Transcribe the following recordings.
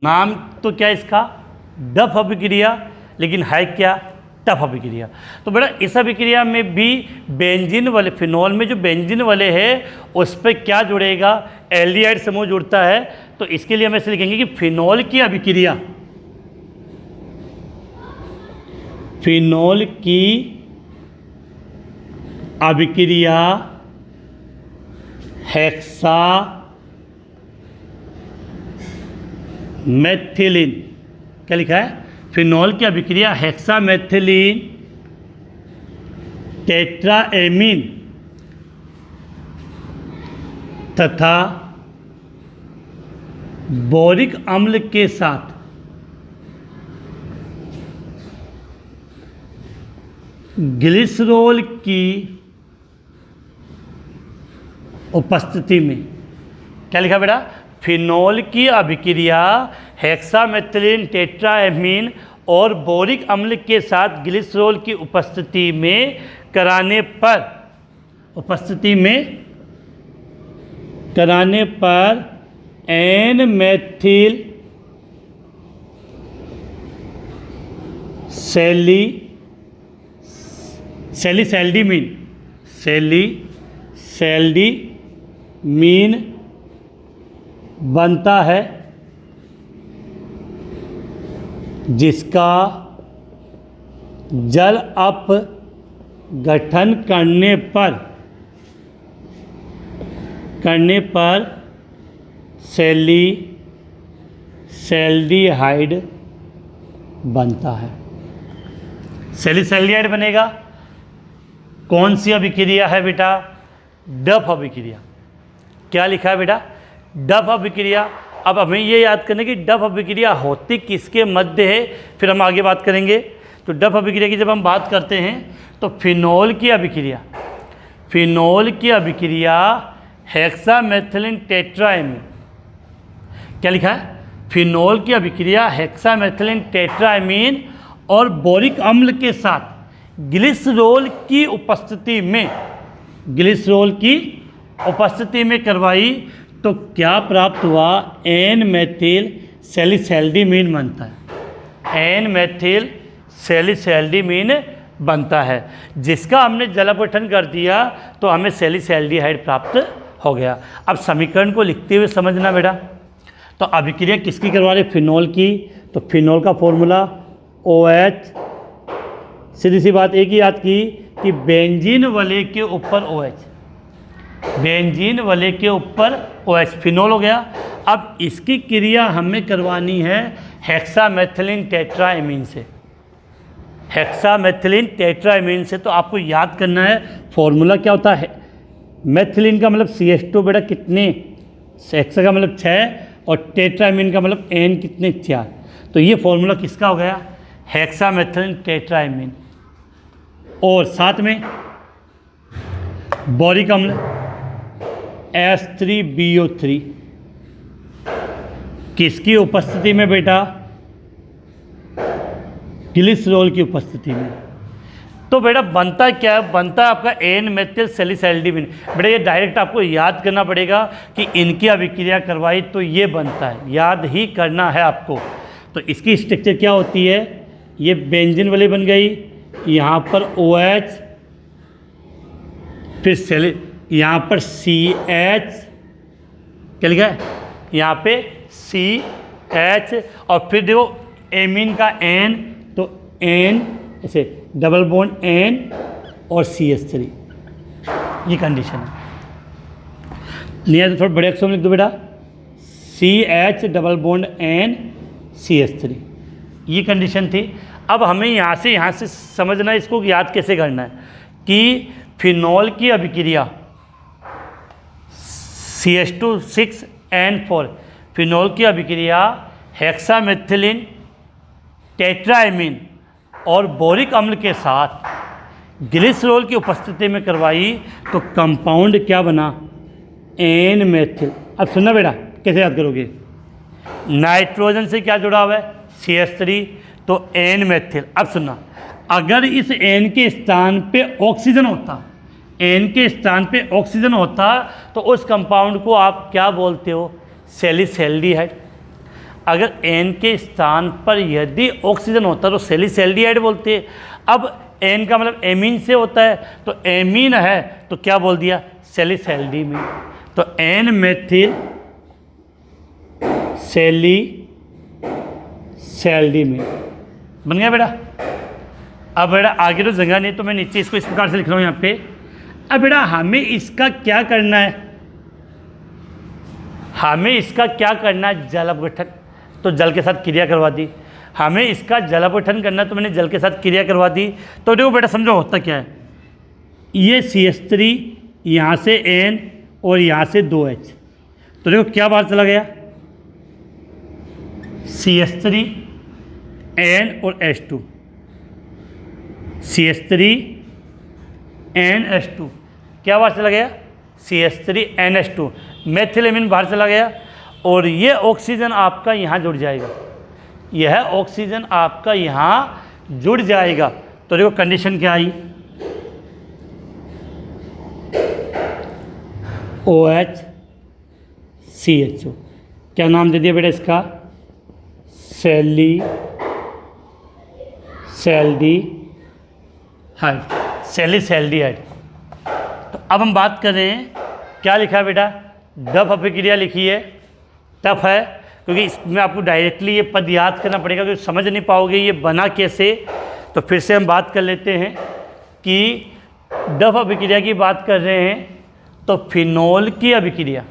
नाम तो क्या इसका, डफ अभिक्रिया, लेकिन है क्या, टफ अभिक्रिया। तो बेटा इस अभिक्रिया में भी बेंजीन वाले, फिनॉल में जो बेंजीन वाले है उस पर क्या जुड़ेगा, एल्डिहाइड समूह जुड़ता है। तो इसके लिए हम ऐसे लिखेंगे कि फिनॉल की अभिक्रिया, फिनॉल की अभिक्रिया हेक्सा मेथिलीन, क्या लिखा है, फिनॉल की अभिक्रिया हेक्सा मेथिलीन टेट्राएमीन तथा बोरिक अम्ल के साथ ग्लिसरॉल की उपस्थिति में, क्या लिखा बेटा, फिनॉल की अभिक्रिया हेक्सामेथिलीन टेट्राएमीन और बोरिक अम्ल के साथ ग्लिसरॉल की उपस्थिति में कराने पर, उपस्थिति में कराने पर एन मेथिल सेलीसेल्डीमीन बनता है, जिसका जल अपघटन करने पर सेल्डिहाइड बनता है। सेल्डिहाइड बनेगा। कौन सी अभिक्रिया है बेटा, डफ अभिक्रिया। क्या लिखा है बेटा, डफ अभिक्रिया। अब हमें ये याद करने की डफ अभिक्रिया होती किसके मध्य है, फिर हम आगे बात करेंगे। तो डफ अभिक्रिया की जब हम बात करते हैं तो फिनॉल की अभिक्रिया हेक्सामेथिलीन टेट्राएमीन, क्या लिखा है, फिनॉल की अभिक्रिया हेक्सामेथिलीन टेट्राएमीन और बोरिक अम्ल के साथ ग्लिसरॉल की उपस्थिति में करवाई तो क्या प्राप्त हुआ, एन मेथिल सेलीसेल्डीमीन बनता है, एन मेथिल सेलीसेल्डीमीन बनता है, जिसका हमने जल अपघटन कर दिया तो हमें सेलीसेल्डिहाइड प्राप्त हो गया। अब समीकरण को लिखते हुए समझना बेटा। तो अभिक्रिया किसकी करवा रहे, फिनॉल की। तो फिनॉल का फॉर्मूला OH, सीधी सी बात एक ही याद की कि बेंजीन वाले के ऊपर OH, बेंजीन वाले के ऊपर OH, फिनॉल हो गया। अब इसकी क्रिया हमें करवानी है हेक्सामेथिलीन टेट्राएमीन से, हेक्सामेथिलीन टेट्राएमीन से। तो आपको याद करना है फॉर्मूला क्या होता है। मेथिलीन का मतलब CH2 बेटा कितने, हेक्सा का मतलब 6 और टेट्राएमीन का मतलब N कितने, 4। तो ये फॉर्मूला किसका हो गया, हेक्सामेथिलीन टेट्राएमीन। और साथ में बोरिक अम्ल H3BO3 किसकी उपस्थिति में बेटा, ग्लिसरॉल की उपस्थिति में। तो बेटा बनता क्या है, बनता है आपका एन मेथिल सेलीसेल्डीमीन। बेटा ये डायरेक्ट आपको याद करना पड़ेगा कि इनकी अभिक्रिया करवाई तो ये बनता है, याद ही करना है आपको। तो इसकी स्ट्रक्चर क्या होती है, ये बेंजीन वाली बन गई, यहाँ पर OH, फिर यहाँ पर CH, क्या लिखा है, यहाँ पे CH और फिर देखो एमीन का N, तो N ऐसे डबल बॉन्ड N और CH3, ये कंडीशन है। नहीं है तो थोड़ा बड़े अक्षर में लिख दो बेटा, CH double bond N CH3, ये कंडीशन थी। अब हमें यहाँ से समझना है, इसको याद कैसे करना है कि फिनॉल की अभिक्रिया CH2 6N4, फिनॉल की अभिक्रिया हेक्सामेथिलीन टेट्राएमीन और बोरिक अम्ल के साथ ग्लिसरॉल की उपस्थिति में करवाई तो कंपाउंड क्या बना, एन मेथिल। अब सुनना बेटा कैसे याद करोगे, नाइट्रोजन से क्या जुड़ा हुआ है, CH3, तो एन मेथिल। अब सुनना, अगर इस एन के स्थान पे ऑक्सीजन होता, एन के स्थान पे ऑक्सीजन होता तो उस कंपाउंड को आप क्या बोलते हो, सेलीसेल्डिहाइड। अगर एन के स्थान पर यदि ऑक्सीजन होता तो सैलिसैल्डिहाइड बोलते हैं। अब एन का मतलब एमीन से होता है, तो एमीन है तो क्या बोल दिया, सैलिसैल्डिमीन। तो एन मेथिल सैलिसैल्डिमीन बन गया बेटा। अब बेटा आगे तो जगह नहीं, तो मैं नीचे इसको इस प्रकार से लिख रहा हूँ यहाँ पे। अब बेटा हमें इसका क्या करना है, हमें इसका क्या करना है, जल अपघटन। तो जल के साथ क्रिया करवा दी। हमें इसका जल अपघटन करना, तो मैंने जल के साथ क्रिया करवा दी। तो देखो बेटा समझो होता क्या है, ये CH3 यहाँ से N और यहाँ से 2H, तो देखो क्या बाहर चला गया, CH3 N और H2, CH3 NH2 क्या बाहर चला गया, CH3 NH2, मेथिलेमिन बाहर चला गया। और ये ऑक्सीजन आपका यहाँ जुड़ जाएगा, यह ऑक्सीजन आपका यहाँ जुड़ जाएगा। तो देखो कंडीशन क्या आई, OH CHO, क्या नाम दे दिया बेटा इसका, सैलिसैल्डिहाइड। तो अब हम बात कर रहे हैं, क्या लिखा है बेटा, डफ अभिक्रिया लिखी है। टफ है क्योंकि इसमें आपको डायरेक्टली ये पद याद करना पड़ेगा, क्योंकि समझ नहीं पाओगे ये बना कैसे। तो फिर से हम बात कर लेते हैं कि डफ अभिक्रिया की बात कर रहे हैं, तो फिनोल की अभिक्रिया,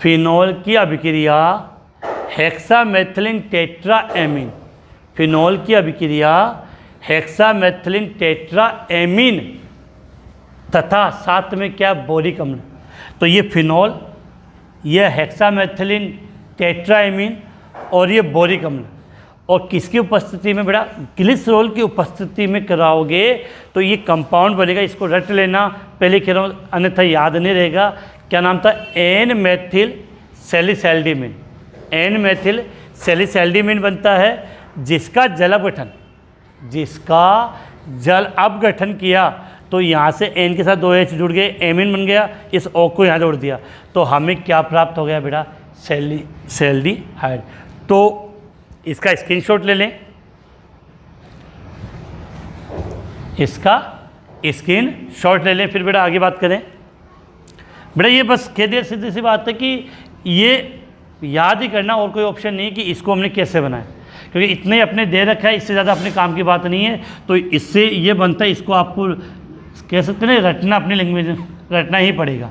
फिनोल की अभिक्रिया हेक्सामेथिलीन टेट्राएमीन, फिनोल की अभिक्रिया हेक्सामेथिलीन टेट्राएमीन तथा साथ में क्या, बोरिक अम्ल। तो ये फिनोल, यह हेक्सामेथिलीन टेट्राएमीन और ये बोरिक अम्ल, और किसकी उपस्थिति में बेटा, ग्लिसरॉल की उपस्थिति में कराओगे तो ये कंपाउंड बनेगा। इसको रट लेना, पहले कह रहा हूँ अन्यथा याद नहीं रहेगा। क्या नाम था, एन मेथिल सैलिसैल्डिमीन, एन मेथिल सैलिसैल्डिमीन बनता है, जिसका जल अपघटन, जिसका जल अपघटन किया तो यहाँ से एन के साथ 2H जुड़ गए, एमीन बन गया, इस O को यहाँ जोड़ दिया, तो हमें क्या प्राप्त हो गया बेटा, सैलिसैल्डिहाइड। तो इसका स्क्रीनशॉट ले लें, इसका स्क्रीनशॉट ले लें, फिर बेटा आगे बात करें। बेटा ये बस कह दिया, सीधी सी बात है कि ये याद ही करना, और कोई ऑप्शन नहीं कि इसको हमने कैसे बनाया, क्योंकि इतने अपने दे रखा है, इससे ज़्यादा अपने काम की बात नहीं है। तो इससे ये बनता है, इसको आपको कह सकते हैं रटना, अपनी लैंग्वेज में रटना ही पड़ेगा।